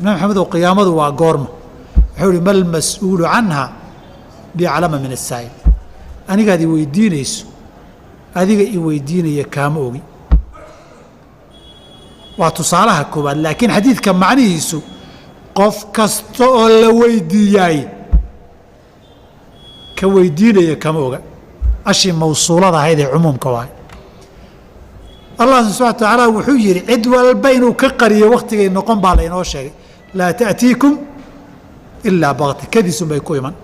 nabi maxamed oo qiyaamadu waa goorma wuxuu ihi mal mas-uulu canha biaclama min asaa'il anigaad i weydiinayso adiga i weydiinaya kaama ogi waa tusaalaha koowaad laakiin xadiidka macnihiisu qof kasta oo la weydiiyaay ka weydiinaya kama oga ashii mawsuulada ahayd ee cumuumka waay allah subxana wa tacaala wuxuu yidhi cid walba inuu ka qariyo wakhtigay noqon baa laynoo sheegay laa ta'tiikum ilaa bakti kadiisun bay ku iman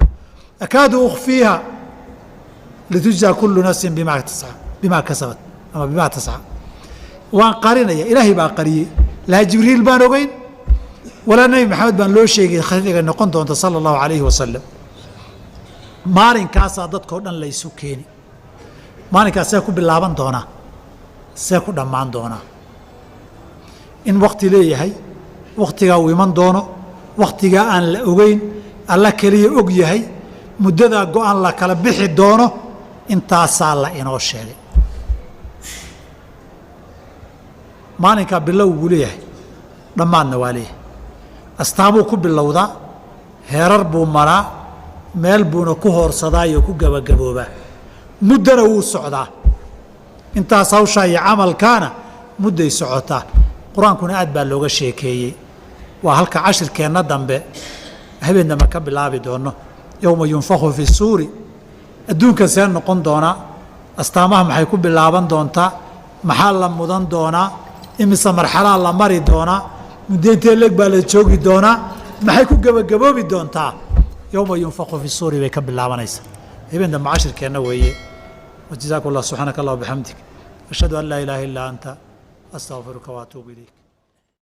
akaadu ukhfiiha litujzaa kullu nafsin bimaa kasabat ama bimaa tasca waan qarinaya ilaahay baa qariyey laa jibriil baan ogeyn walaa nebi maxamed baan loo sheegay khadiga noqon doonta sala allahu calayhi wasalam maalinkaasaa dadkao dhan la isu keeni maalinkaas see ku bilaaban doonaa see ku dhammaan doonaa in wakhti leeyahay wakhtigaa uu iman doono wakhtigaa aan la ogeyn alla keliya og yahay muddadaa go-aan la kala bixi doono intaasaa la inoo sheegay maalinkaa bilow buu leeyahay dhammaadna waa leeyahay astaamuu ku bilowdaa heerar buu maraa meel buuna ku hoorsadaa iyo ku gabagaboobaa muddana wuu socdaa intaas hawshaa iyo camalkaana mudday socotaa qur-aankuna aad baa looga sheekeeyey waa halka cashirkeenna dambe habeenama ka bilaabi doono yowma yunfakhu fi suuri adduunka see noqon doonaa astaamaha maxay ku bilaaban doontaa maxaa la mudan doonaa imise marxalaa la mari doonaa muddo intee leeg baa la joogi doonaa maxay ku gebagaboobi doontaa yowma yunfakhu fi suuri bay ka bilaabanaysaa habeen dambe cashirkeenna weeye wajazaakum allah subxaanaka allah bixamdik ashhadu an laa ilaaha illaa anta astaqfiruka waatuubu ilayk